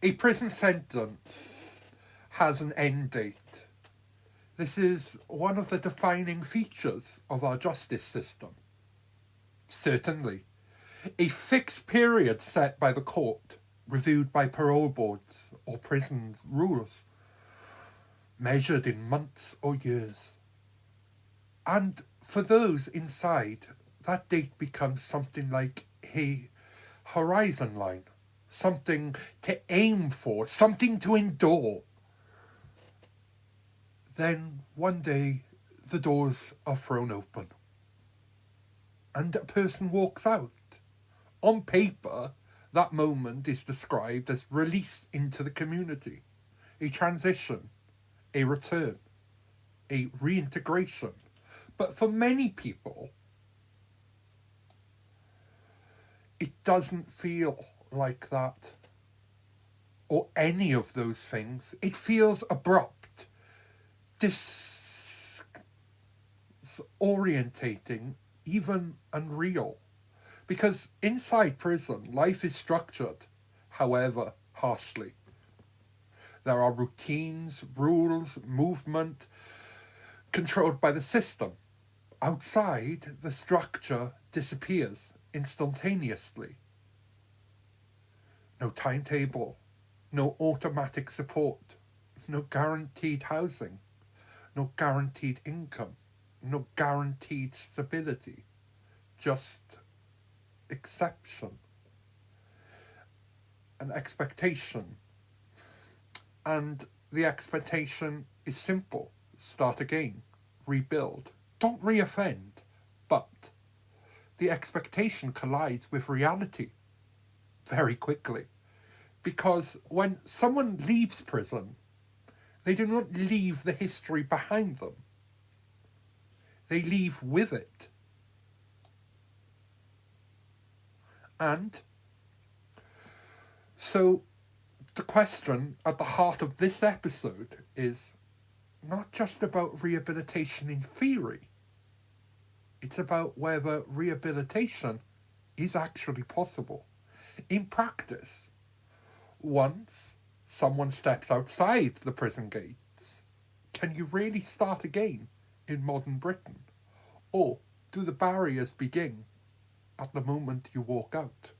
A prison sentence has an end date. This is one of the defining features of our justice system. Certainly. A fixed period set by the court, reviewed by parole boards or prison rules, measured in months or years. And for those inside, that date becomes something like a horizon line, something to aim for, something to endure. Then one day the doors are thrown open and a person walks out. On paper, that moment is described as release into the community, a transition, a return, a reintegration. But for many people, it doesn't feel like that, or any of those things. It feels abrupt, disorientating, even unreal. Because inside prison, life is structured, however harshly. There are routines, rules, movement, controlled by the system. Outside, the structure disappears instantaneously. No timetable, no automatic support, no guaranteed housing, no guaranteed income, no guaranteed stability, just exception, an expectation. And the expectation is simple: start again, rebuild. Don't reoffend, but the expectation collides with reality very quickly. Because when someone leaves prison, they do not leave the history behind them. They leave with it. And so the question at the heart of this episode is not just about rehabilitation in theory. It's about whether rehabilitation is actually possible. In practice, once someone steps outside the prison gates, can you really start again in modern Britain? Or do the barriers begin at the moment you walk out?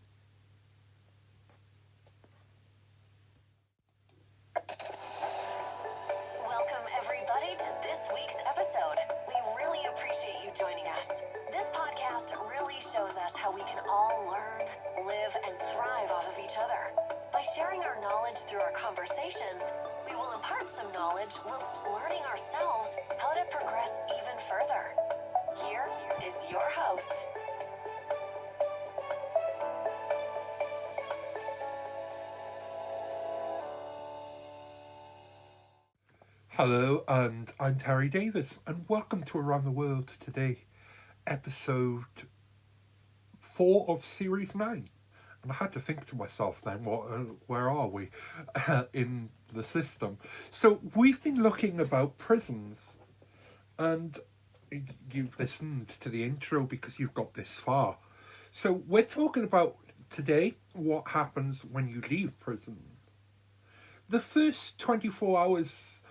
Welcome everybody to this week's episode. We really appreciate you joining us. This podcast really shows us how we can all learn, live, and thrive off of each other. By sharing our knowledge through our conversations, we will impart some knowledge whilst learning ourselves how to progress even further. Here is your host. Hello, and I'm Terry Davis, and welcome to Around the World Today, episode 4 of Series 9. And I had to think to myself then, where are we in the system? So we've been looking about prisons, and you've listened to the intro because you've got this far. So we're talking about today what happens when you leave prison. The first 24 hours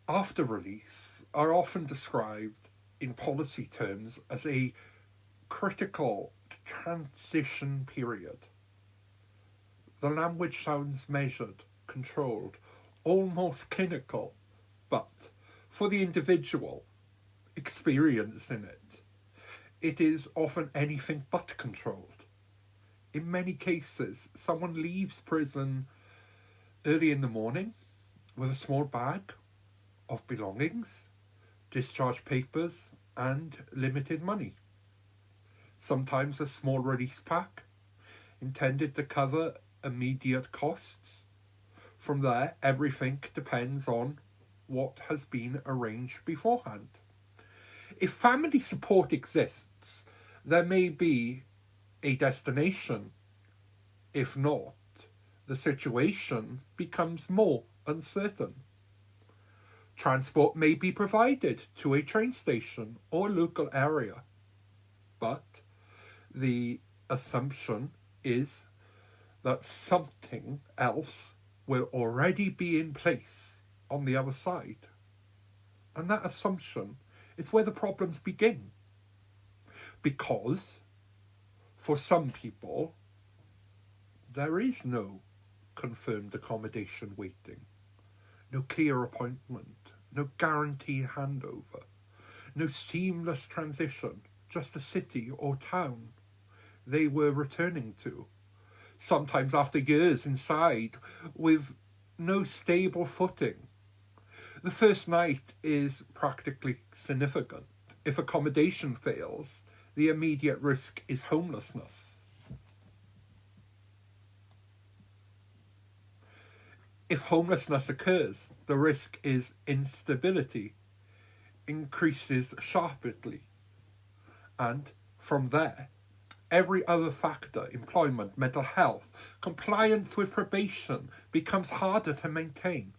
after release are often described in policy terms as a critical transition period. The language sounds measured, controlled, almost clinical, but for the individual experienced in it, it is often anything but controlled. In many cases, someone leaves prison early in the morning with a small bag of belongings, discharge papers, and limited money. Sometimes a small release pack intended to cover immediate costs. From there, everything depends on what has been arranged beforehand. If family support exists, there may be a destination. If not, the situation becomes more uncertain. Transport may be provided to a train station or local area, but the assumption is that something else will already be in place on the other side. And that assumption is where the problems begin. Because for some people, there is no confirmed accommodation waiting, no clear appointment, no guaranteed handover, no seamless transition, just a city or town they were returning to, sometimes after years inside with no stable footing. The first night is practically significant. If accommodation fails, the immediate risk is homelessness. If homelessness occurs, the risk is instability, increases sharply. And from there, every other factor, employment, mental health, compliance with probation, becomes harder to maintain.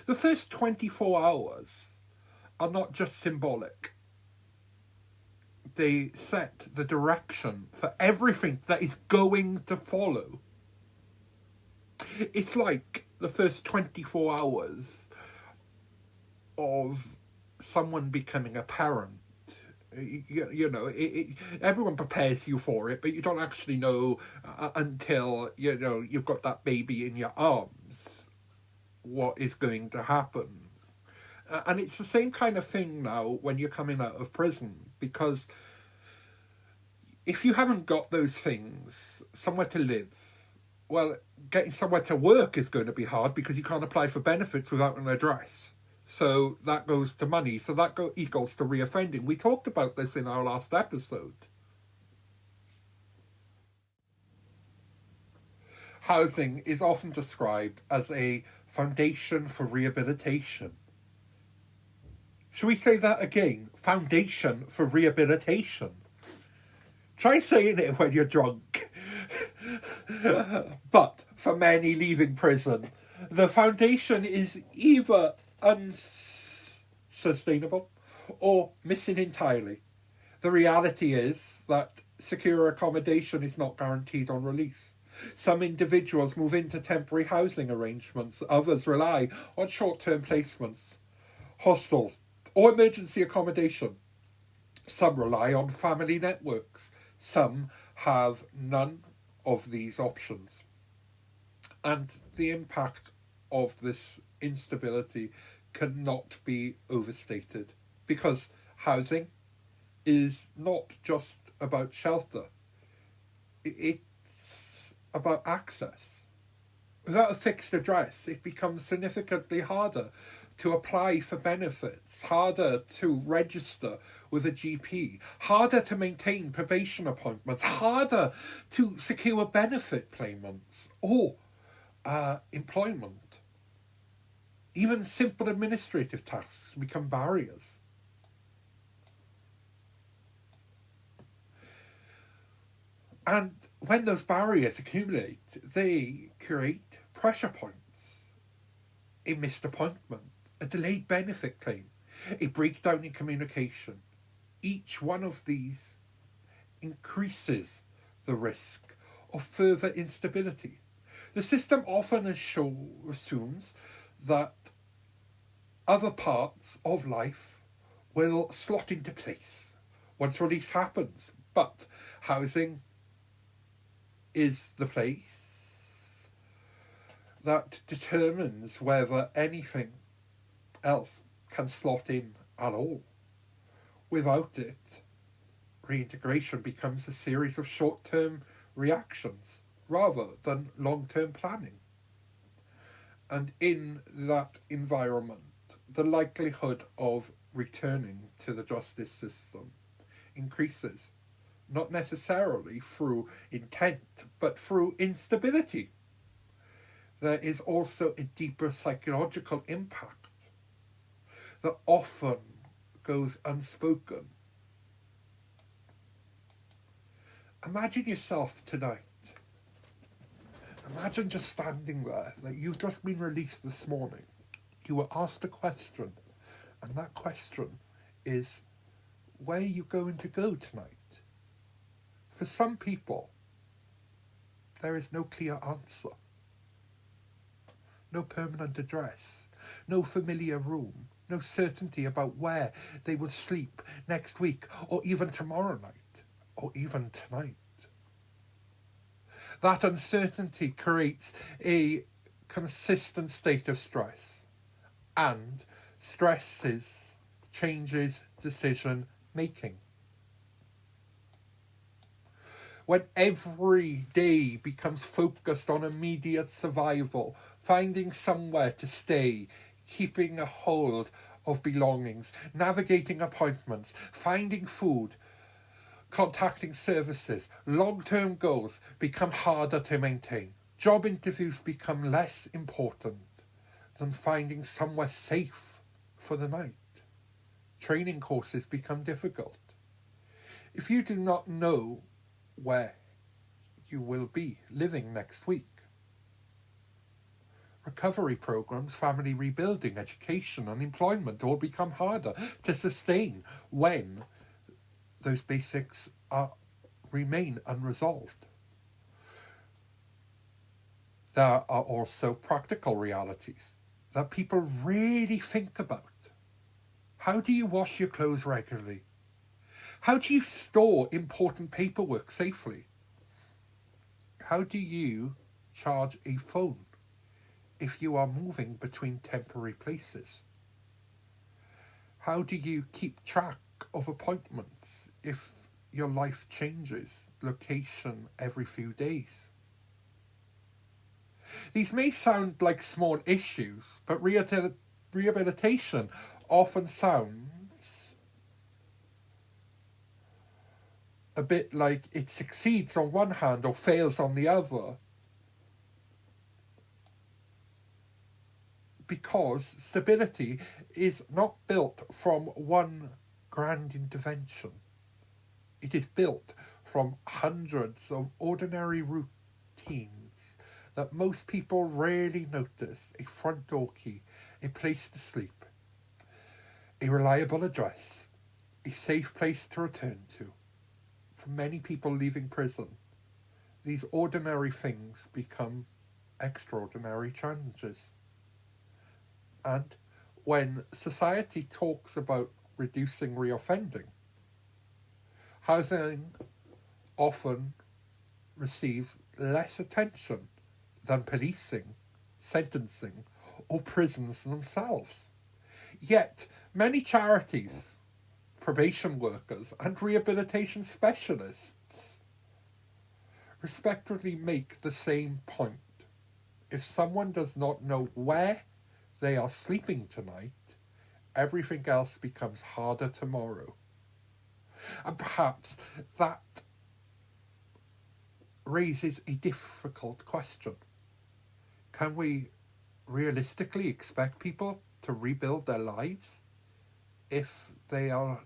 The first 24 hours are not just symbolic. They set the direction for everything that is going to follow. It's like the first 24 hours of someone becoming a parent. Everyone prepares you for it, but you don't actually know until, you've got that baby in your arms what is going to happen. And it's the same kind of thing now when you're coming out of prison, because if you haven't got those things, somewhere to live, well, getting somewhere to work is going to be hard because you can't apply for benefits without an address. So that goes to money. So that equals to reoffending. We talked about this in our last episode. Housing is often described as a foundation for rehabilitation. Should we say that again? Foundation for rehabilitation. Try saying it when you're drunk. But for many leaving prison, the foundation is either unsustainable or missing entirely. The reality is that secure accommodation is not guaranteed on release. Some individuals move into temporary housing arrangements, others rely on short-term placements, hostels, or emergency accommodation. Some rely on family networks. Some have none of these options. And the impact of this instability cannot be overstated, because housing is not just about shelter. It's about access. Without a fixed address, it becomes significantly harder to apply for benefits, harder to register with a GP, harder to maintain probation appointments, harder to secure benefit payments or employment. Even simple administrative tasks become barriers. And when those barriers accumulate, they create pressure points, a missed appointment, a delayed benefit claim, a breakdown in communication. Each one of these increases the risk of further instability. The system often assumes that other parts of life will slot into place once release happens, but housing is the place that determines whether anything else can slot in at all. Without it, reintegration becomes a series of short-term reactions rather than long-term planning. And in that environment, the likelihood of returning to the justice system increases, not necessarily through intent, but through instability. There is also a deeper psychological impact that often goes unspoken. Imagine yourself tonight. Imagine just standing there, that you've just been released this morning. You were asked a question, and that question is, where are you going to go tonight? For some people, there is no clear answer. no permanent address, no familiar room, no certainty about where they will sleep next week, or even tomorrow night, or even tonight. That uncertainty creates a consistent state of stress, and stresses changes decision making. When every day becomes focused on immediate survival, finding somewhere to stay, keeping a hold of belongings, navigating appointments, finding food, contacting services, long-term goals become harder to maintain. Job interviews become less important than finding somewhere safe for the night. Training courses become difficult. If you do not know where you will be living next week, recovery programs, family rebuilding, education, and employment all become harder to sustain when those basics remain unresolved. There are also practical realities that people really think about. How do you wash your clothes regularly? How do you store important paperwork safely? How do you charge a phone if you are moving between temporary places? How do you keep track of appointments if your life changes location every few days? These may sound like small issues, but rehabilitation often sounds a bit like it succeeds on one hand or fails on the other, because stability is not built from one grand intervention. It is built from hundreds of ordinary routines that most people rarely notice: a front door key, a place to sleep, a reliable address, a safe place to return to. For many people leaving prison, these ordinary things become extraordinary challenges. And when society talks about reducing reoffending, housing often receives less attention than policing, sentencing, or prisons themselves. Yet, many charities, probation workers, and rehabilitation specialists respectively make the same point. If someone does not know where they are sleeping tonight, everything else becomes harder tomorrow. And perhaps that raises a difficult question. Can we realistically expect people to rebuild their lives if they are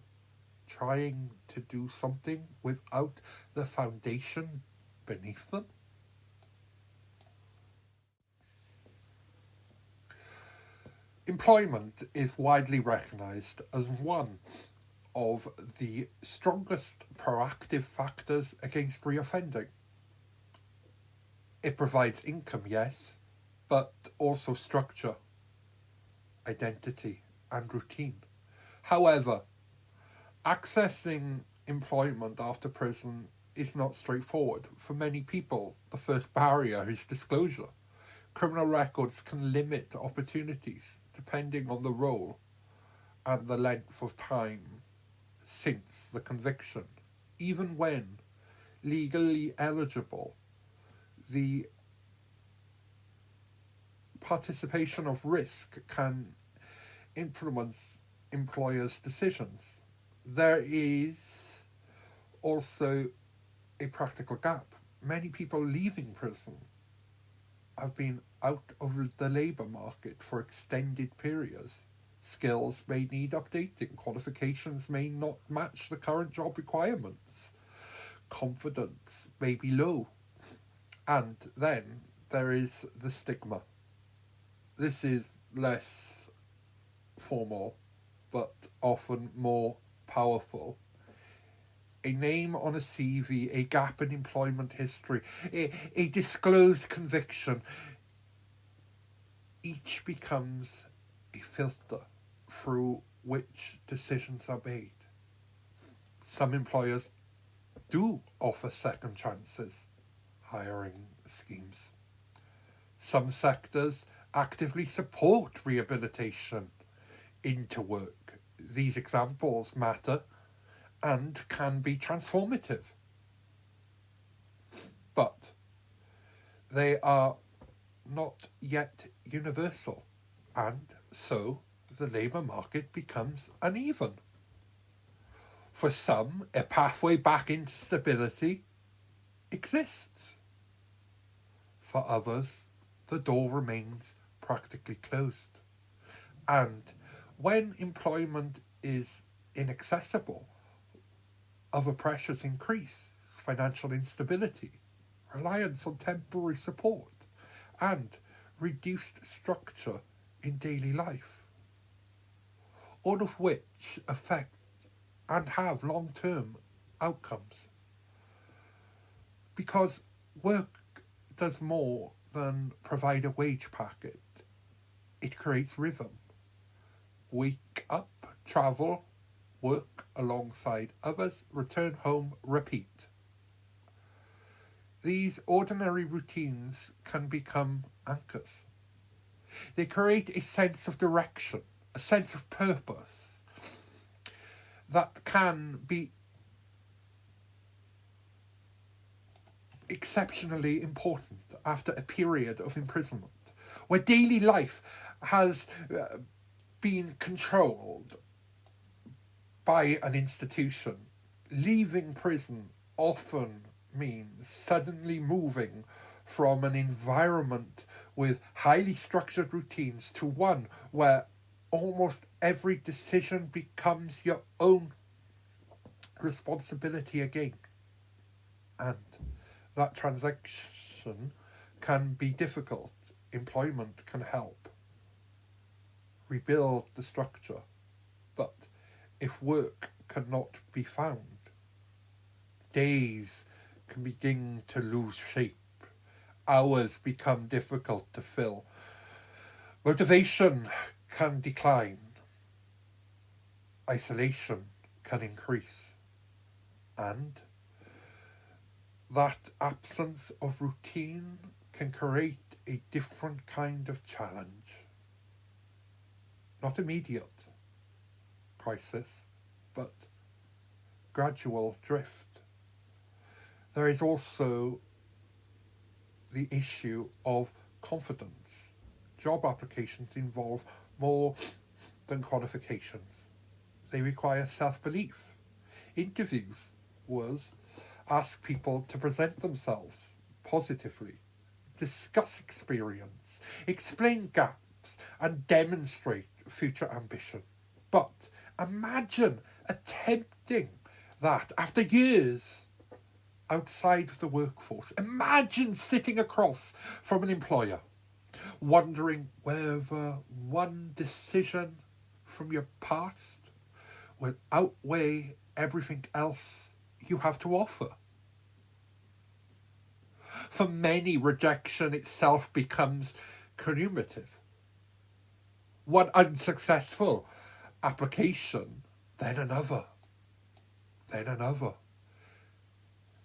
trying to do something without the foundation beneath them? Employment is widely recognised as one of the strongest proactive factors against reoffending. It provides income, yes, but also structure, identity, and routine. However, accessing employment after prison is not straightforward. For many people, the first barrier is disclosure. Criminal records can limit opportunities depending on the role and the length of time since the conviction. Even when legally eligible, the participation of risk can influence employers' decisions. There is also a practical gap. Many people leaving prison have been out of the labour market for extended periods. Skills may need updating, qualifications may not match the current job requirements, confidence may be low, and then there is the stigma. This is less formal, but often more powerful. A name on a CV, a gap in employment history, a disclosed conviction, each becomes a filter through which decisions are made. Some employers do offer second chances, hiring schemes. Some sectors actively support rehabilitation into work. These examples matter and can be transformative. But they are not yet universal, and so the labour market becomes uneven. For some, a pathway back into stability exists. For others, the door remains practically closed. And when employment is inaccessible, other pressures increase: financial instability, reliance on temporary support, and reduced structure in daily life, all of which affect and have long-term outcomes. Because work does more than provide a wage packet. It creates rhythm. Wake up, travel, work alongside others, return home, repeat. These ordinary routines can become anchors. They create a sense of direction, a sense of purpose that can be exceptionally important after a period of imprisonment, where daily life has been controlled by an institution. Leaving prison often means suddenly moving from an environment with highly structured routines to one where almost every decision becomes your own responsibility again. And that transaction can be difficult. Employment can help rebuild the structure. But if work cannot be found, days can begin to lose shape. Hours become difficult to fill. Motivation can decline. Isolation can increase. And that absence of routine can create a different kind of challenge. Not immediate crisis, but gradual drift. There is also the issue of confidence. Job applications involve more than qualifications. They require self-belief. Interviews ask people to present themselves positively, discuss experience, explain gaps, and demonstrate future ambition. But imagine attempting that after years outside of the workforce. Imagine sitting across from an employer, wondering whether one decision from your past will outweigh everything else you have to offer. For many, rejection itself becomes cumulative. One unsuccessful application, then another, then another.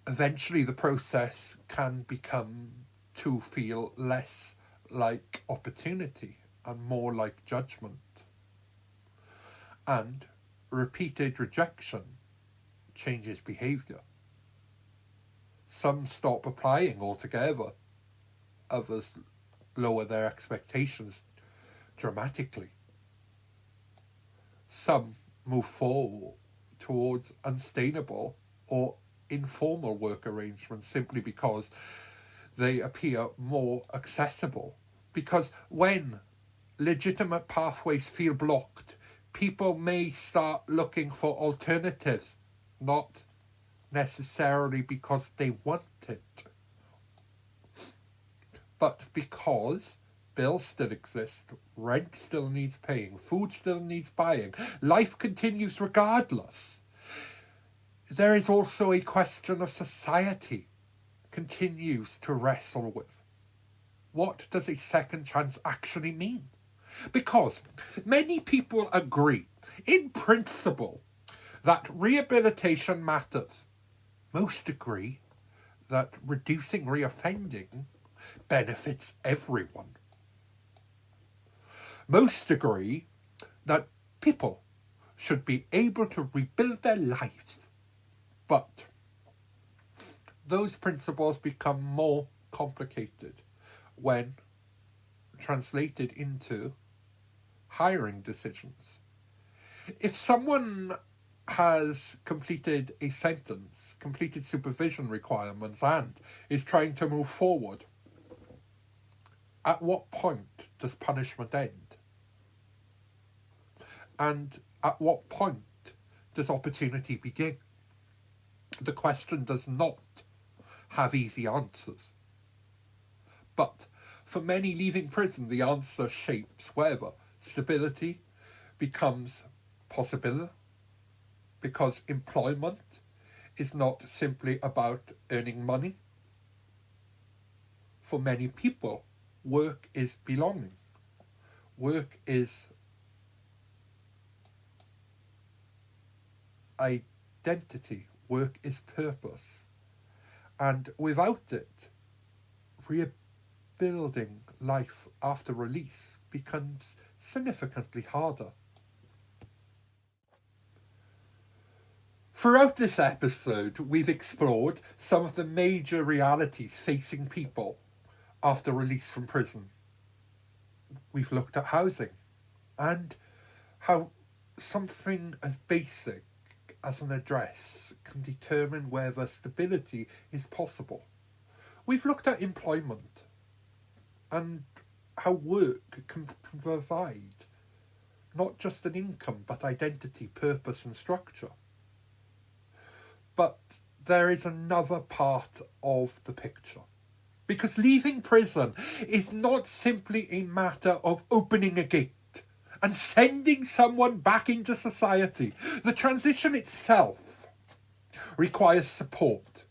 Eventually the process can become to feel less like opportunity and more like judgment. And repeated rejection changes behaviour. Some stop applying altogether. Others lower their expectations dramatically. Some move forward towards unsustainable or informal work arrangements simply because they appear more accessible. Because when legitimate pathways feel blocked, people may start looking for alternatives, not necessarily because they want it, but because bills still exist, rent still needs paying, food still needs buying, life continues regardless. There is also a question of society continues to wrestle with. what does a second chance actually mean? Because many people agree, in principle, that rehabilitation matters. Most agree that reducing reoffending benefits everyone. Most agree that people should be able to rebuild their lives. But those principles become more complicated when translated into hiring decisions. If someone has completed a sentence, completed supervision requirements, and is trying to move forward, at what point does punishment end? And at what point does opportunity begin? The question does not have easy answers. But for many leaving prison, the answer shapes whether stability becomes possible, because employment is not simply about earning money. For many people, work is belonging. Work is identity. Work is purpose. And without it, rebuilding life after release becomes significantly harder. Throughout this episode, we've explored some of the major realities facing people after release from prison. We've looked at housing and how something as basic as an address can determine whether stability is possible. We've looked at employment and how work can provide not just an income, but identity, purpose, and structure. But there is another part of the picture. Because leaving prison is not simply a matter of opening a gate and sending someone back into society. The transition itself requires support.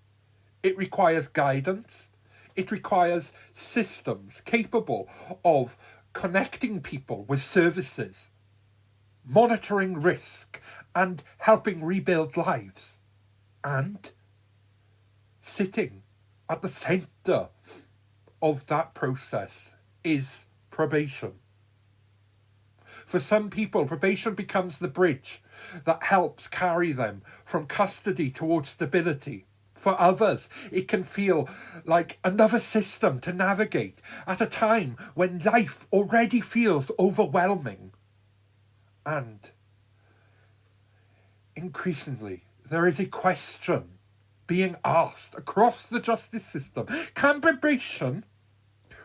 It requires guidance. It requires systems capable of connecting people with services, monitoring risk, and helping rebuild lives. And sitting at the centre of that process is probation. For some people, probation becomes the bridge that helps carry them from custody towards stability. For others, it can feel like another system to navigate at a time when life already feels overwhelming. And increasingly, there is a question being asked across the justice system. Can probation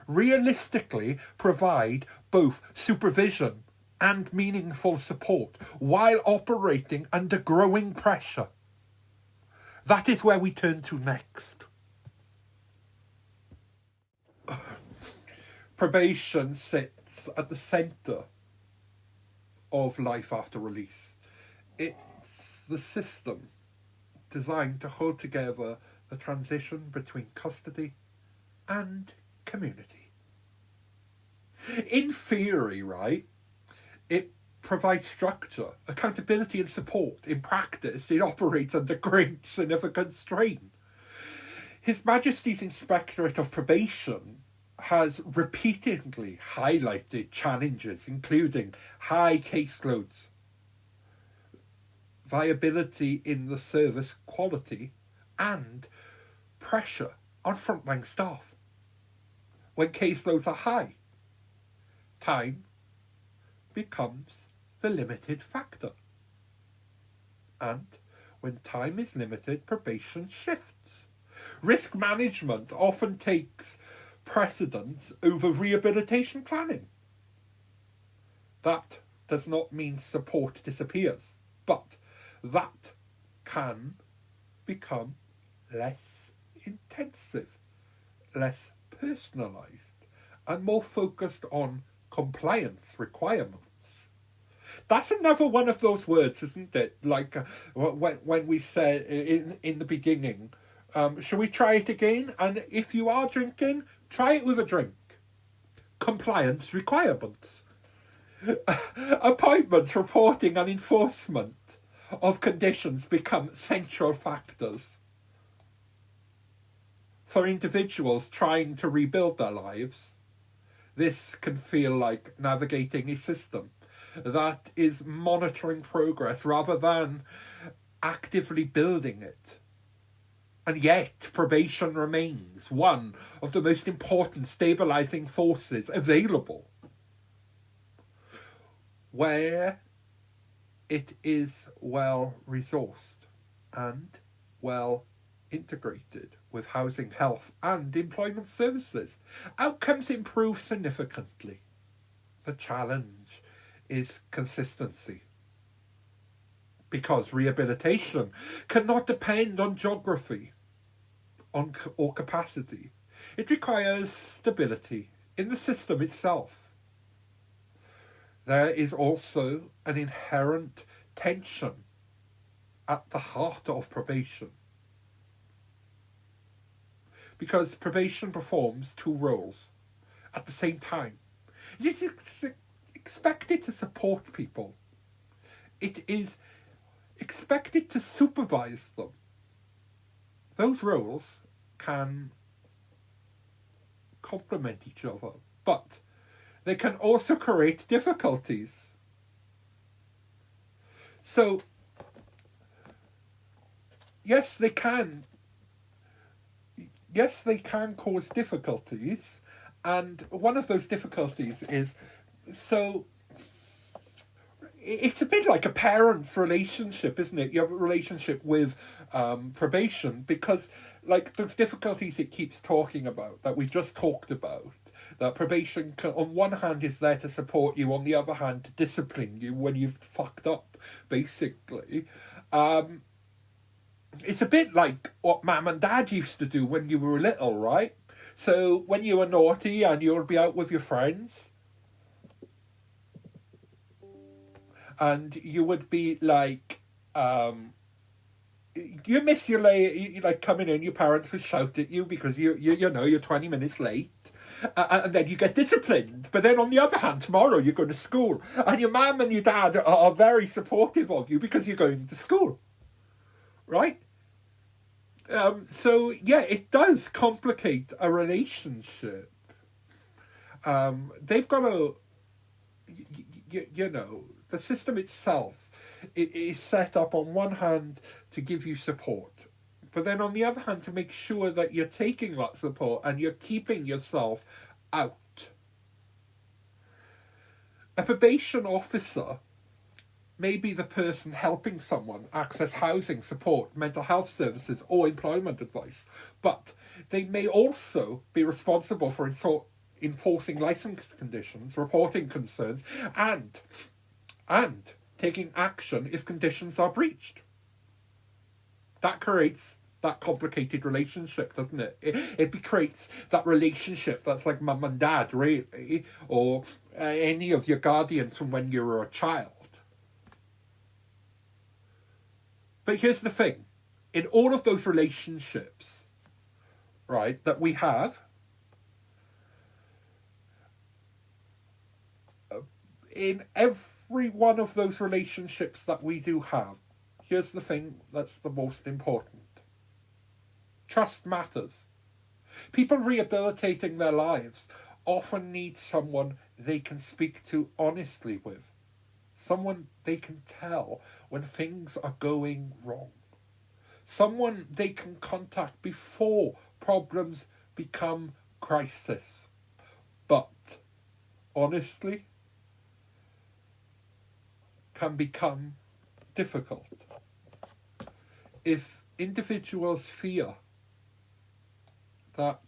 realistically provide both supervision and meaningful support while operating under growing pressure? That is where we turn to next. Probation sits at the centre of life after release. It's the system designed to hold together the transition between custody and community. In theory, right, it provides structure, accountability and support. In practice, it operates under great significant strain. His Majesty's Inspectorate of Probation has repeatedly highlighted challenges, including high caseloads, viability in the service quality, and pressure on frontline staff. When caseloads are high, time becomes the limited factor. And when time is limited, probation shifts. Risk management often takes precedence over rehabilitation planning. That does not mean support disappears, but that can become less intensive, less personalised, and more focused on compliance requirements. That's another one of those words, isn't it? Like when we said in the beginning, shall we try it again? And if you are drinking, try it with a drink. compliance requirements. Appointments, reporting and enforcement of conditions become central factors for individuals trying to rebuild their lives. This can feel like navigating a system that is monitoring progress rather than actively building it. And yet, probation remains one of the most important stabilising forces available, where it is well resourced and well integrated with housing, health and employment services. Outcomes improve significantly. The challenge is consistency, because rehabilitation cannot depend on geography or capacity. It requires stability in the system itself. There is also an inherent tension at the heart of probation, because probation performs two roles at the same time. It is expected to support people. It is expected to supervise them. Those roles can complement each other, but they can also create difficulties. So, yes, they can cause difficulties, and one of those difficulties is, so it's a bit like a parent's relationship, isn't it? You have a relationship with probation, because like those difficulties it keeps talking about, that we just talked about, that probation can, on one hand, is there to support you, on the other hand, to discipline you when you've fucked up, basically. It's a bit like what Mum and Dad used to do when you were little, right? So when you were naughty and you would be out with your friends, and you would be like, you miss your you like coming in, your parents would shout at you because you know you're 20 minutes late, and then you get disciplined. But then on the other hand, tomorrow you're going to school, and your mum and your dad are very supportive of you because you're going to school, right? So yeah, it does complicate a relationship. They've got to, you know, the system itself, it is set up on one hand to give you support, but then on the other hand to make sure that you're taking that support and you're keeping yourself out. A probation officer may be the person helping someone access housing, support, mental health services or employment advice, but they may also be responsible for enforcing licence conditions, reporting concerns, and taking action if conditions are breached. That creates that complicated relationship, doesn't it? It creates that relationship that's like mum and dad, really, or any of your guardians from when you were a child. But here's the thing. In all of those relationships, right, that we have, in every one of those relationships that we do have, here's the thing that's the most important. Trust matters. People rehabilitating their lives often need someone they can speak to honestly with. Someone they can tell when things are going wrong. Someone they can contact before problems become crisis. But, honestly, can become difficult. If individuals fear that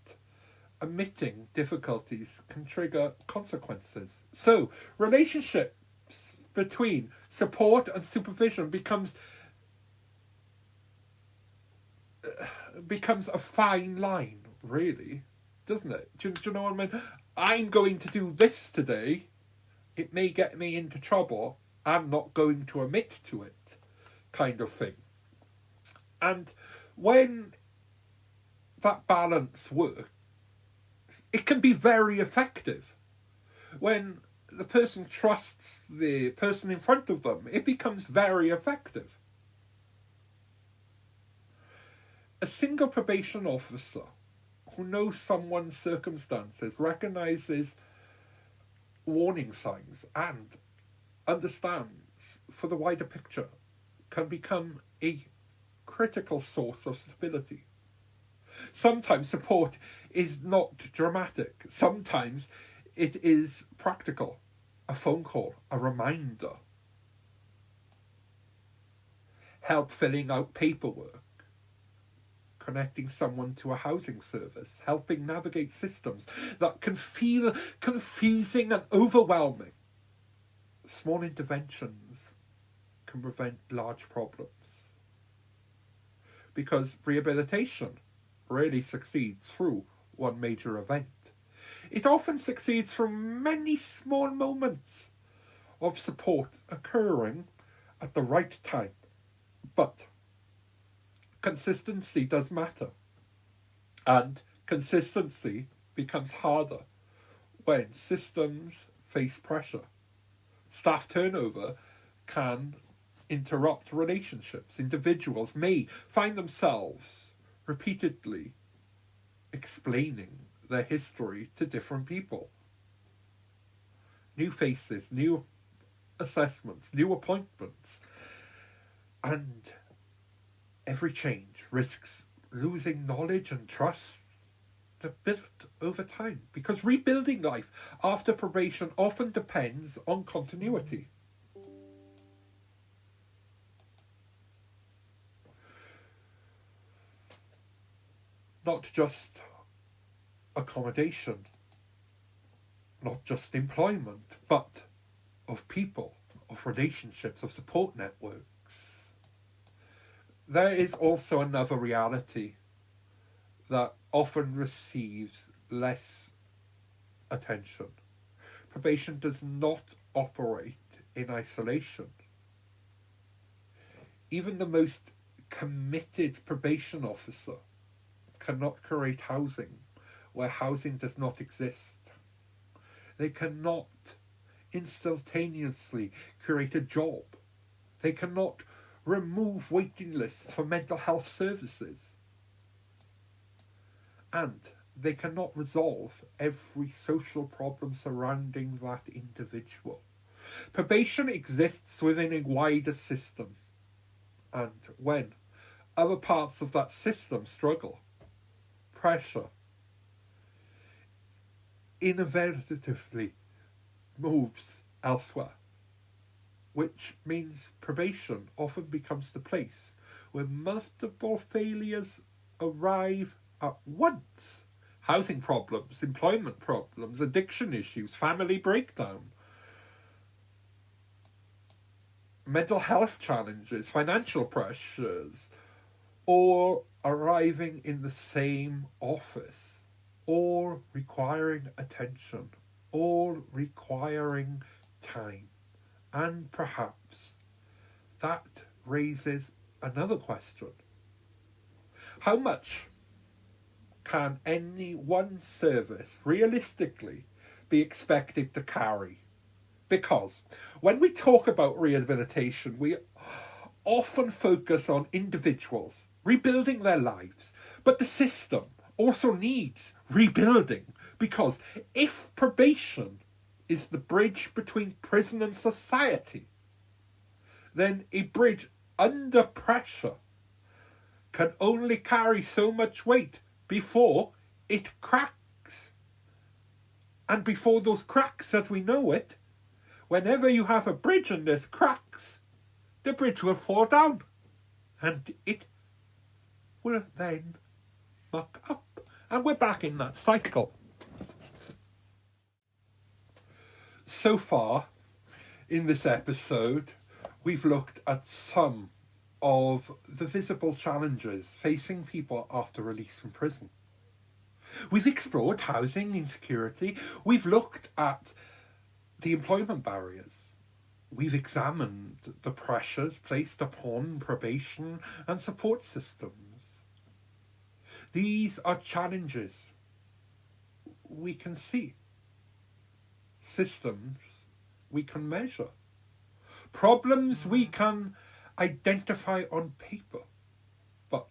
admitting difficulties can trigger consequences. So, relationships between support and supervision becomes a fine line, really, doesn't it? Do you know what I mean? I'm going to do this today. It may get me into trouble. I'm not going to admit to it, kind of thing. And when that balance works, it can be very effective. When the person trusts the person in front of them, it becomes very effective. A single probation officer who knows someone's circumstances, recognizes warning signs, and understands for the wider picture can become a critical source of stability. Sometimes support is not dramatic. Sometimes it is practical. A phone call, a reminder, help filling out paperwork, connecting someone to a housing service, helping navigate systems that can feel confusing and overwhelming. Small interventions can prevent large problems. Because rehabilitation rarely succeeds through one major event. It often succeeds from many small moments of support occurring at the right time. But consistency does matter. And consistency becomes harder when systems face pressure. Staff turnover can interrupt relationships. Individuals may find themselves repeatedly explaining their history to different people. New faces, new assessments, new appointments, and every change risks losing knowledge and trust that built over time, because rebuilding life after probation often depends on continuity. Not just accommodation, not just employment, but of people, of relationships, of support networks. There is also another reality that often receives less attention. Probation does not operate in isolation. Even the most committed probation officer cannot create housing where housing does not exist. They cannot instantaneously create a job. They cannot remove waiting lists for mental health services. And they cannot resolve every social problem surrounding that individual. Probation exists within a wider system. And when other parts of that system struggle, pressure inevitably moves elsewhere, which means probation often becomes the place where multiple failures arrive at once. Housing problems, employment problems, addiction issues, family breakdown, mental health challenges, financial pressures, all arriving in the same office, all requiring attention, all requiring time. And perhaps that raises another question. How much can any one service realistically be expected to carry? Because when we talk about rehabilitation, we often focus on individuals rebuilding their lives, but the system also needs rebuilding, because if probation is the bridge between prison and society, then a bridge under pressure can only carry so much weight before it cracks. And before those cracks as we know it, whenever you have a bridge and there's cracks, the bridge will fall down and it will then muck up. And we're back in that cycle. So far in this episode, we've looked at some of the visible challenges facing people after release from prison. We've explored housing insecurity. We've looked at the employment barriers. We've examined the pressures placed upon probation and support systems. These are challenges we can see. systems we can measure, problems we can identify on paper. But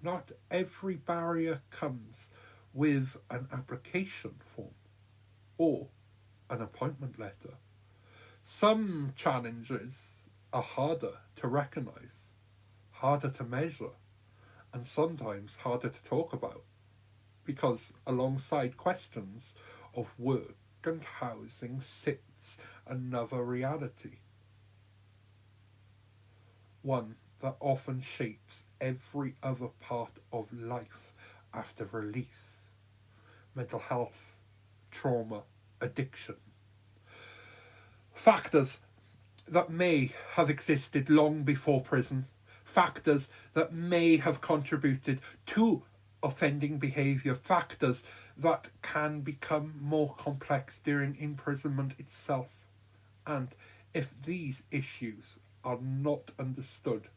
not every barrier comes with an application form or an appointment letter. Some challenges are harder to recognise, harder to measure, and sometimes harder to talk about, because alongside questions of work and housing sits another reality, one that often shapes every other part of life after release: mental health, trauma, addiction. Factors that may have existed long before prison, factors that may have contributed to offending behaviour, factors that can become more complex during imprisonment itself. And if these issues are not understood,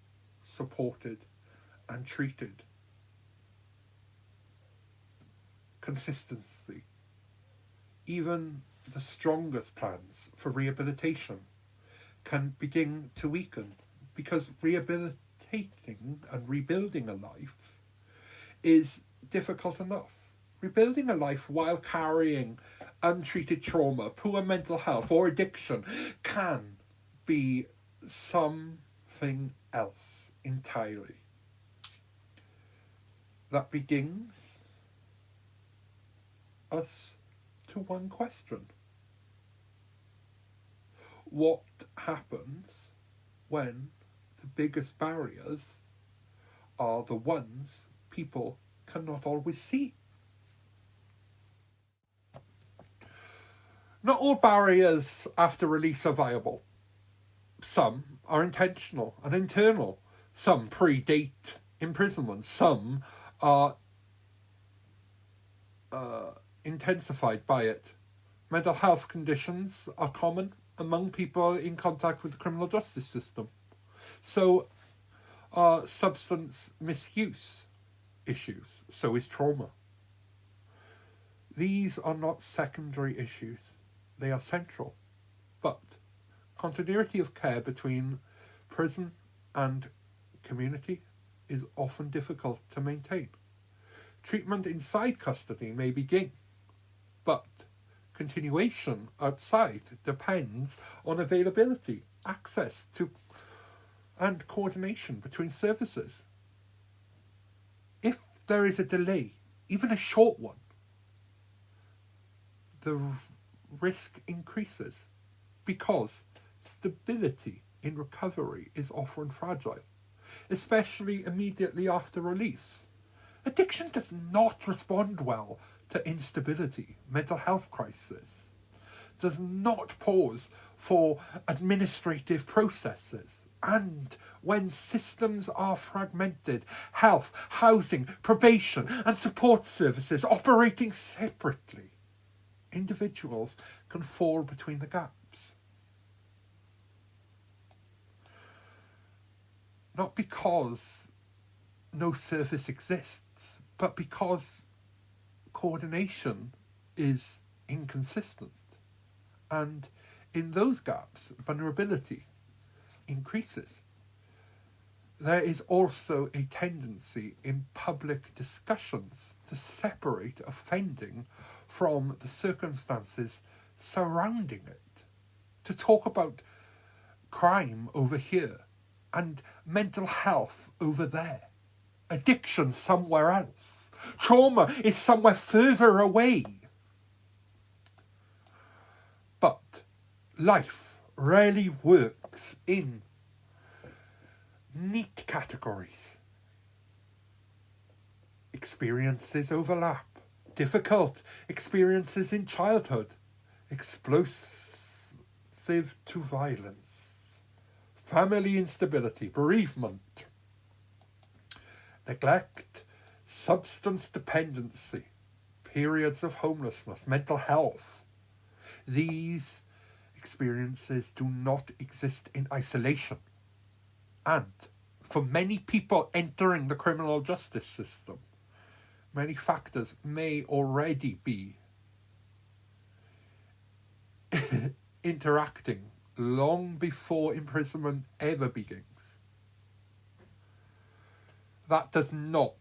supported, and treated consistently, even the strongest plans for rehabilitation can begin to weaken, because rehabilitating and rebuilding a life is difficult enough. Rebuilding a life while carrying untreated trauma, poor mental health, or addiction can be something else entirely. That begins us to one question: what happens when the biggest barriers are the ones people cannot always see? Not all barriers after release are viable. Some are intentional and internal. Some predate imprisonment. Some are intensified by it. Mental health conditions are common among people in contact with the criminal justice system. So are substance misuse issues. So is trauma. These are not secondary issues. They are central. But continuity of care between prison and community is often difficult to maintain. Treatment inside custody may begin, but continuation outside depends on availability, access to, and coordination between services. If there is a delay, even a short one, the risk increases, because stability in recovery is often fragile, especially immediately after release. Addiction does not respond well to instability. Mental health crisis does not pause for administrative processes. And when systems are fragmented, health, housing, probation, and support services operating separately, individuals can fall between the gaps. Not because no service exists, but because coordination is inconsistent. And in those gaps, vulnerability increases. There is also a tendency in public discussions to separate offending from the circumstances surrounding it, to talk about crime over here and mental health over there, addiction somewhere else, trauma is somewhere further away. But life rarely works in neat categories. Experiences overlap. Difficult experiences in childhood, explosive to violence, family instability, bereavement, neglect, substance dependency, periods of homelessness, mental health. These experiences do not exist in isolation. And for many people entering the criminal justice system, many factors may already be interacting long before imprisonment ever begins. That does not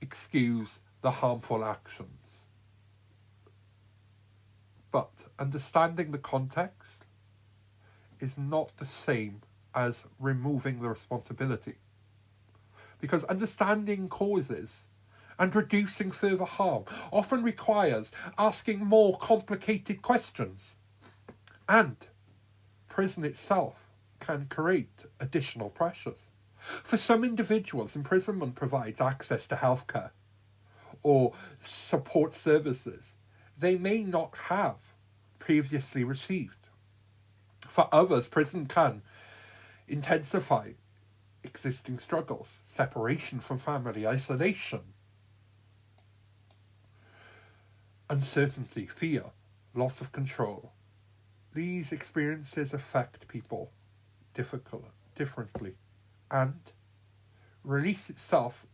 excuse the harmful actions. But understanding the context is not the same as removing the responsibility. Because understanding causes and reducing further harm often requires asking more complicated questions. And prison itself can create additional pressures. For some individuals, imprisonment provides access to healthcare or support services they may not have previously received. For others, prison can intensify existing struggles, separation from family, isolation, uncertainty, fear, loss of control. These experiences affect people differently, and release itself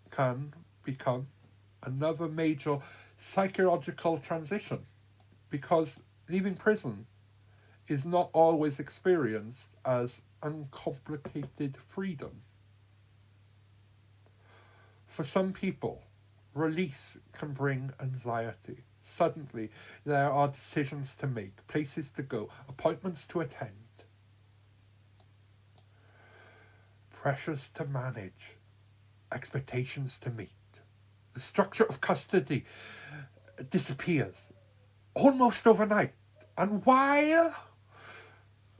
can become another major psychological transition, because leaving prison is not always experienced as uncomplicated freedom. For some people, release can bring anxiety. Suddenly, there are decisions to make, places to go, appointments to attend, pressures to manage, expectations to meet. The structure of custody disappears almost overnight. And while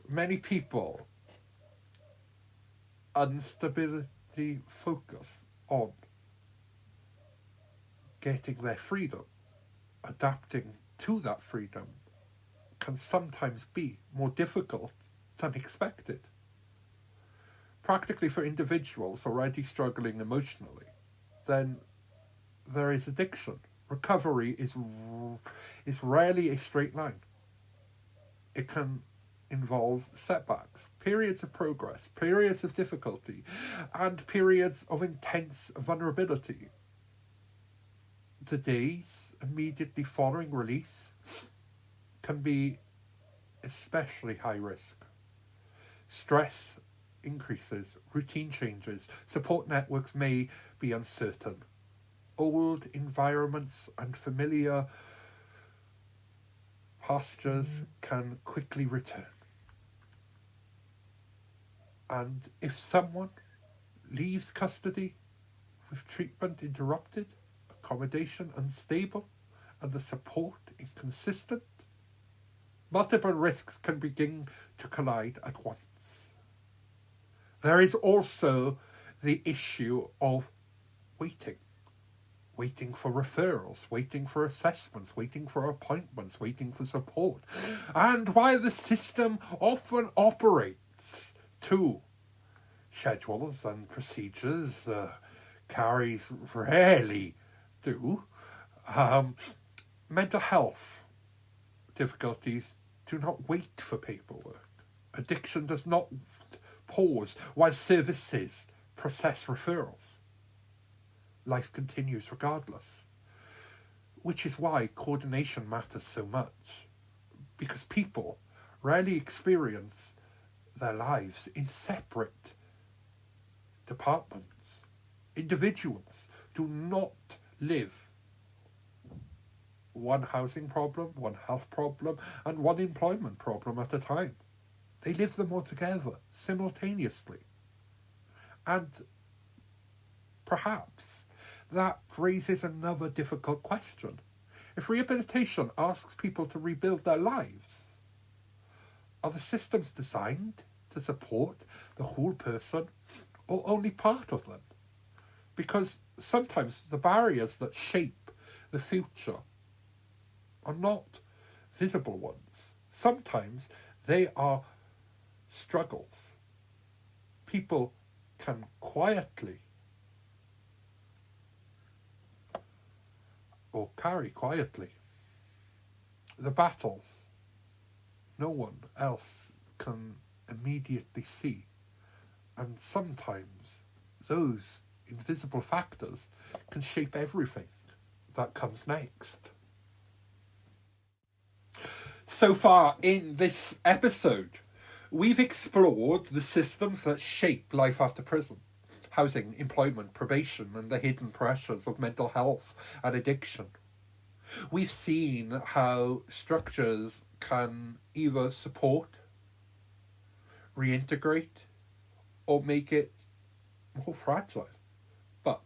many people instability focus on getting their freedom, adapting to that freedom can sometimes be more difficult than expected. Practically for individuals already struggling emotionally, then there is addiction. Recovery is rarely a straight line. It can involve setbacks, periods of progress, periods of difficulty, and periods of intense vulnerability. The days immediately following release can be especially high risk. Stress increases, routine changes, support networks may be uncertain. Old environments and familiar postures can quickly return. And if someone leaves custody with treatment interrupted, accommodation unstable, and the support inconsistent, multiple risks can begin to collide at once. There is also the issue of waiting. Waiting for referrals, waiting for assessments, waiting for appointments, waiting for support. And while the system often operates to schedules and procedures, carries rarely do, mental health difficulties do not wait for paperwork. Addiction does not pause while services process referrals. Life continues regardless, which is why coordination matters so much, because people rarely experience their lives in separate departments. Individuals do not live one housing problem, one health problem, and one employment problem at a time. They live them all together, simultaneously. And perhaps that raises another difficult question. If rehabilitation asks people to rebuild their lives, are the systems designed to support the whole person or only part of them? Because sometimes the barriers that shape the future are not visible ones. Sometimes they are struggles. People can quietly or carry quietly the battles no one else can immediately see. And sometimes those invisible factors can shape everything that comes next. So far in this episode, we've explored the systems that shape life after prison: housing, employment, probation, and the hidden pressures of mental health and addiction. We've seen how structures can either support, reintegrate, or make it more fragile. But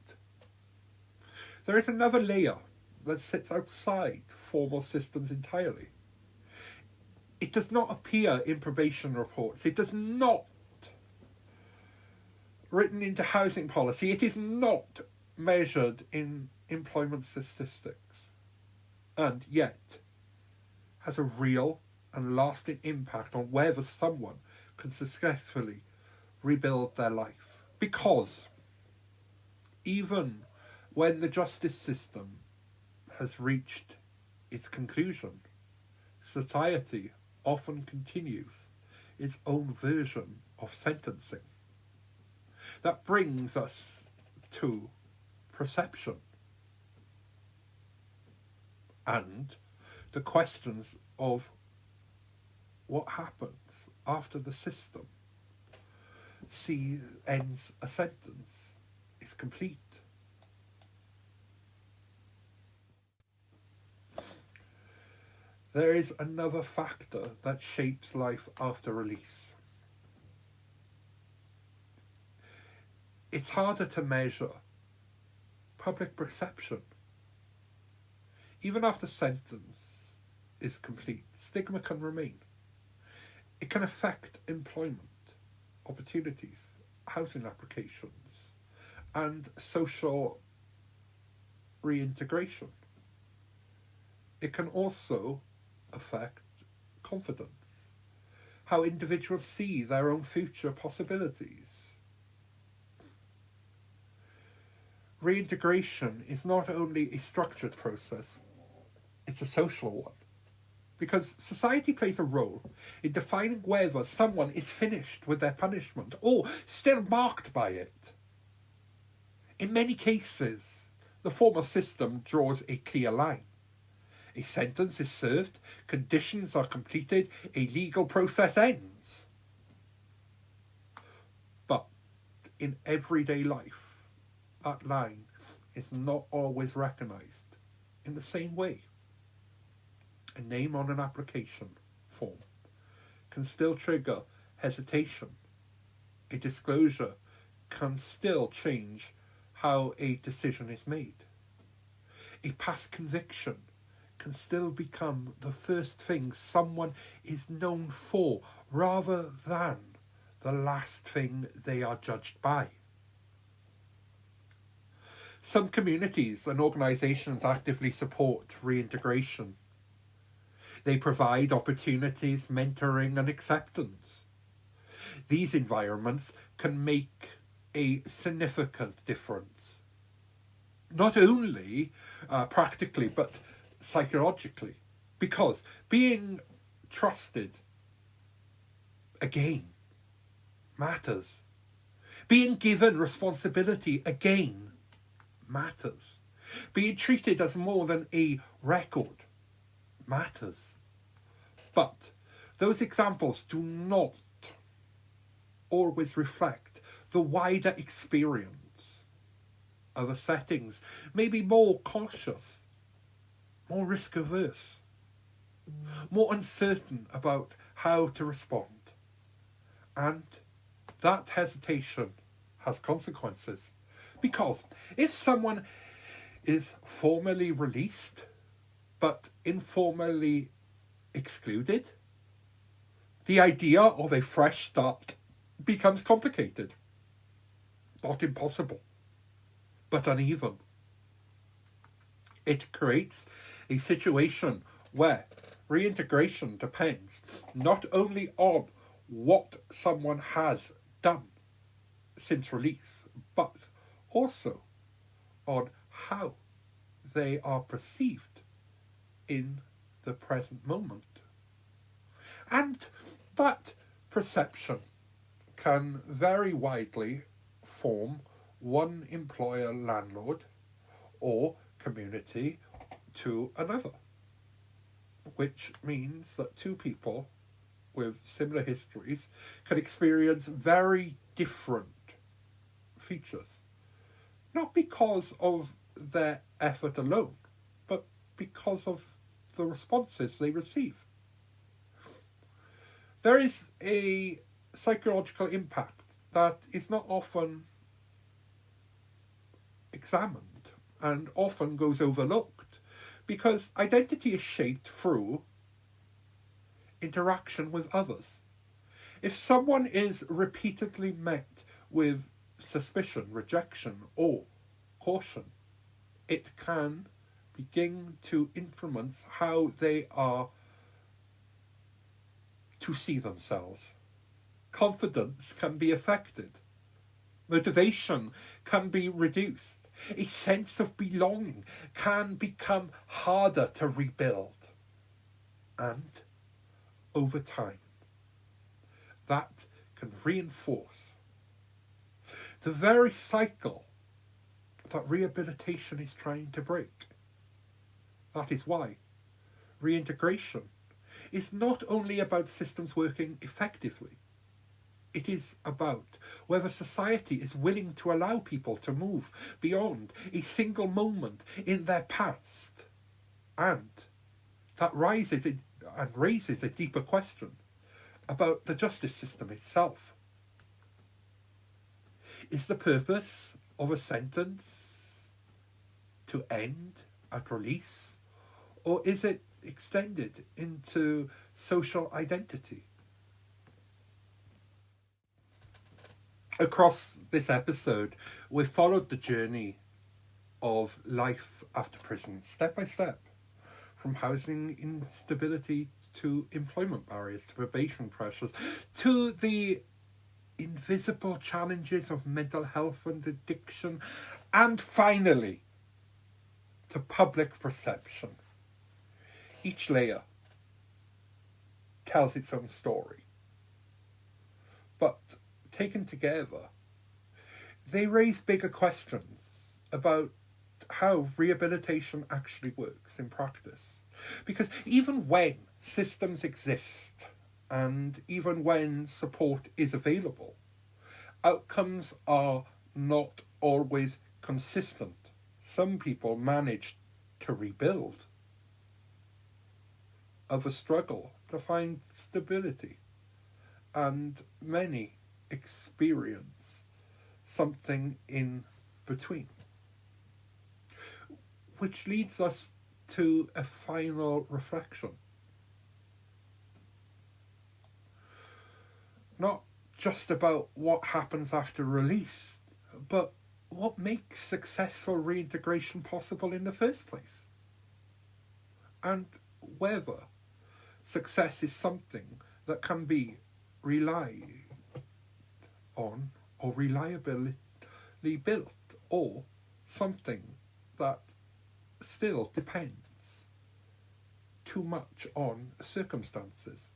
there is another layer that sits outside formal systems entirely. It does not appear in probation reports. It does not written into housing policy. It is not measured in employment statistics. And yet has a real and lasting impact on whether someone can successfully rebuild their life. Because even when the justice system has reached its conclusion, society often continues its own version of sentencing. That brings us to perception and the questions of what happens after the system ends a sentence is complete. There is another factor that shapes life after release. It's harder to measure public perception. Even after sentence is complete, stigma can remain. It can affect employment opportunities, housing applications, and social reintegration. It can also affect confidence, how individuals see their own future possibilities. Reintegration is not only a structured process, it's a social one. Because society plays a role in defining whether someone is finished with their punishment or still marked by it. In many cases, the formal system draws a clear line. A sentence is served, conditions are completed, a legal process ends. But in everyday life, that line is not always recognised in the same way. A name on an application form can still trigger hesitation. A disclosure can still change how a decision is made. A past conviction can still become the first thing someone is known for rather than the last thing they are judged by. Some communities and organisations actively support reintegration. They provide opportunities, mentoring and acceptance. These environments can make a significant difference. Not only practically, but psychologically. Because being trusted, again, matters. Being given responsibility, again, matters. Being treated as more than a record matters. But those examples do not always reflect the wider experience. Other settings may be more cautious, more risk averse, more uncertain about how to respond. And that hesitation has consequences. Because if someone is formally released but informally excluded, the idea of a fresh start becomes complicated. Not impossible, but uneven. It creates a situation where reintegration depends not only on what someone has done since release, but also on how they are perceived in the present moment. And that perception can very widely form one employer landlord or community to another. which means that two people with similar histories can experience very different features. Not because of their effort alone, but because of the responses they receive. There is a psychological impact that is not often examined and often goes overlooked because identity is shaped through interaction with others. If someone is repeatedly met with suspicion, rejection, or caution, it can begin to influence how they are to see themselves. Confidence can be affected. Motivation can be reduced. A sense of belonging can become harder to rebuild. And over time, that can reinforce the very cycle that rehabilitation is trying to break. That is why reintegration is not only about systems working effectively, it is about whether society is willing to allow people to move beyond a single moment in their past. And that raises a deeper question about the justice system itself. Is the purpose of a sentence to end at release, or is it extended into social identity? Across this episode, we've followed the journey of life after prison, step by step, from housing instability to employment barriers to probation pressures to the invisible challenges of mental health and addiction, and finally to public perception. Each layer tells its own story, but taken together, they raise bigger questions about how rehabilitation actually works in practice. Because even when systems exist and even when support is available, outcomes are not always consistent. Some people manage to rebuild, others struggle to find stability, and many experience something in between. Which leads us to a final reflection. Not just about what happens after release, but what makes successful reintegration possible in the first place. And whether success is something that can be relied on or reliably built, or something that still depends too much on circumstances.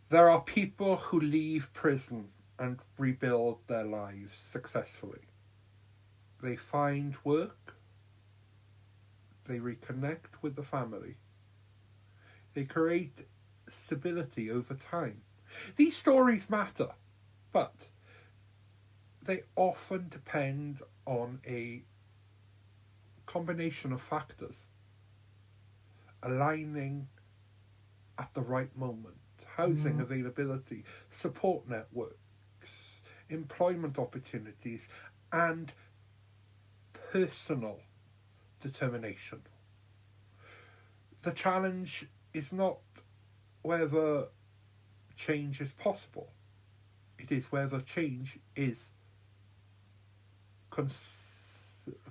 There are people who leave prison and rebuild their lives successfully. They find work, they reconnect with the family, they create stability over time. These stories matter, but they often depend on a combination of factors aligning at the right moment. Housing availability, support networks, employment opportunities, and personal determination. The challenge is not whether change is possible. It is whether change is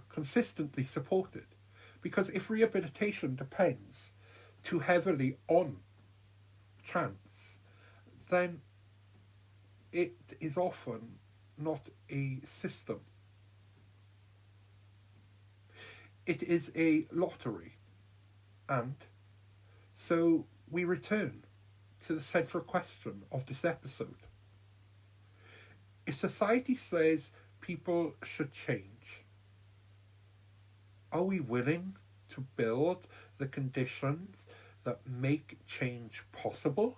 consistently supported. Because if rehabilitation depends too heavily on chance, then it is often not a system. It is a lottery. And so we return to the central question of this episode. If society says people should change, are we willing to build the conditions that make change possible?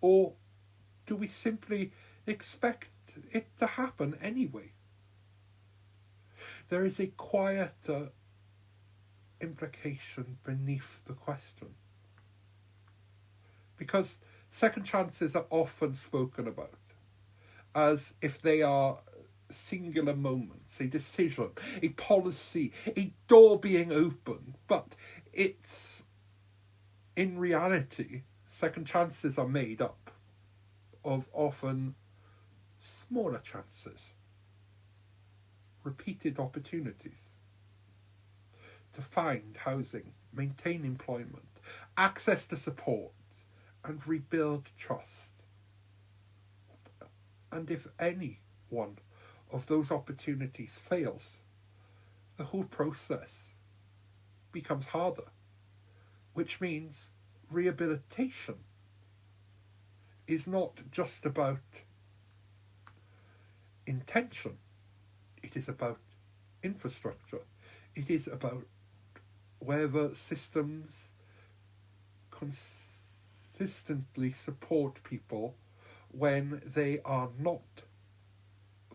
Or do we simply expect it to happen anyway? There is a quieter implication beneath the question. Because second chances are often spoken about as if they are singular moments, a decision, a policy, a door being opened. But it's, in reality, second chances are made up of often smaller chances, repeated opportunities to find housing, maintain employment, access to support, and rebuild trust. And if any one of those opportunities fails, the whole process becomes harder, which means rehabilitation is not just about intention, it is about infrastructure, it is about whether systems consistently support people when they are not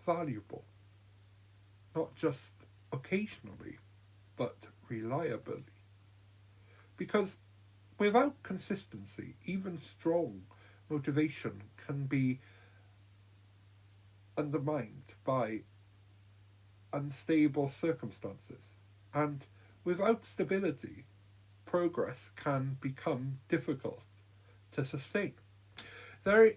valuable, not just occasionally, but reliably. Because without consistency, even strong motivation can be undermined by unstable circumstances. And without stability, progress can become difficult to sustain. There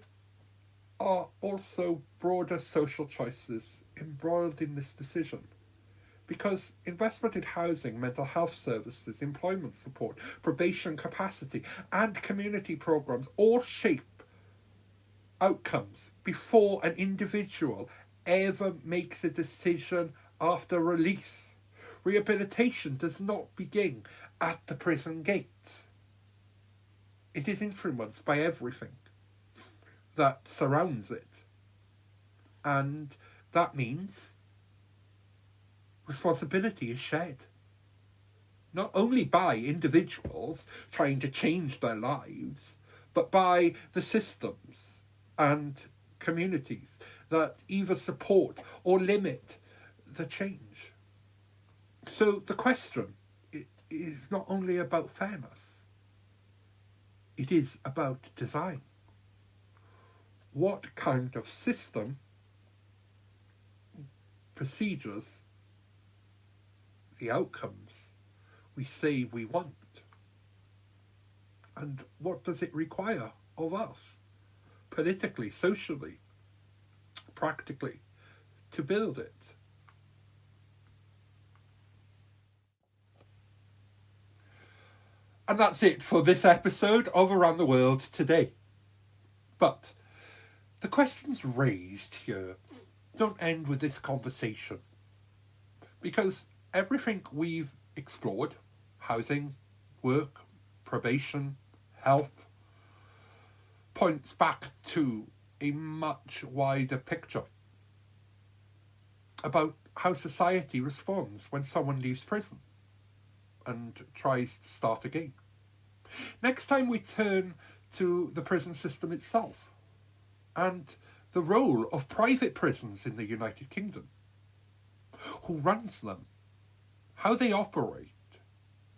are also broader social choices embroiled in this decision, because investment in housing, mental health services, employment support, probation capacity, and community programs all shape outcomes before an individual ever makes a decision after release. Rehabilitation does not begin at the prison gates. It is influenced by everything that surrounds it. And that means responsibility is shared. Not only by individuals trying to change their lives, but by the systems and communities that either support or limit the change. So the question is not only about fairness, it is about design. What kind of system, procedures, the outcomes we say we want? And what does it require of us, politically, socially, practically, to build it? And that's it for this episode of Around the World today. But the questions raised here don't end with this conversation, because everything we've explored, housing, work, probation, health, points back to a much wider picture about how society responds when someone leaves prison and tries to start again. Next time we turn to the prison system itself and the role of private prisons in the United Kingdom. Who runs them? How they operate?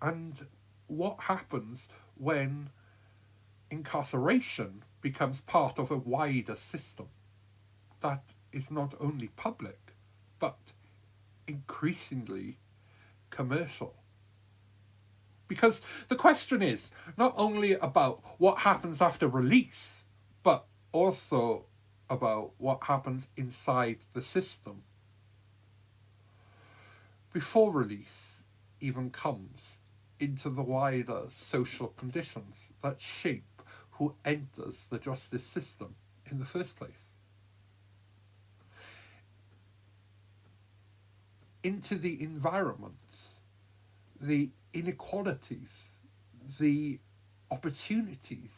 And what happens when incarceration becomes part of a wider system that is not only public, but increasingly commercial? Because the question is not only about what happens after release, but also about what happens inside the system before release even comes into the wider social conditions that shape who enters the justice system in the first place. Into the environments, the inequalities, the opportunities,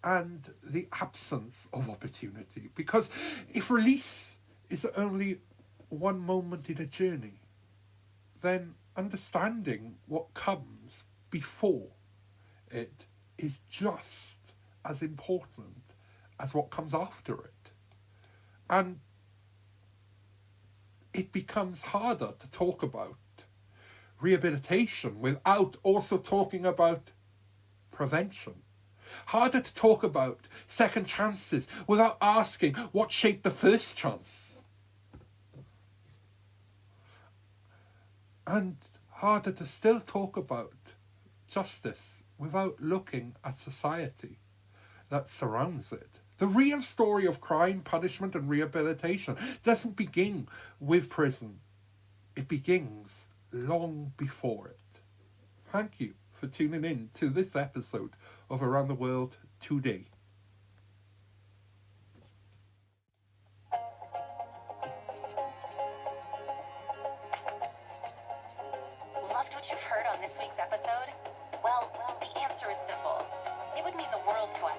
and the absence of opportunity. Because if release is only one moment in a journey, then understanding what comes before it is just as important as what comes after it. And it becomes harder to talk about rehabilitation without also talking about prevention. Harder to talk about second chances without asking what shaped the first chance. And harder to still talk about justice without looking at society that surrounds it. The real story of crime, punishment, and rehabilitation doesn't begin with prison. It begins long before it. Thank you for tuning in to this episode of Around the World Today. Loved what you've heard on this week's episode? Well, the answer is simple. It would mean the world to us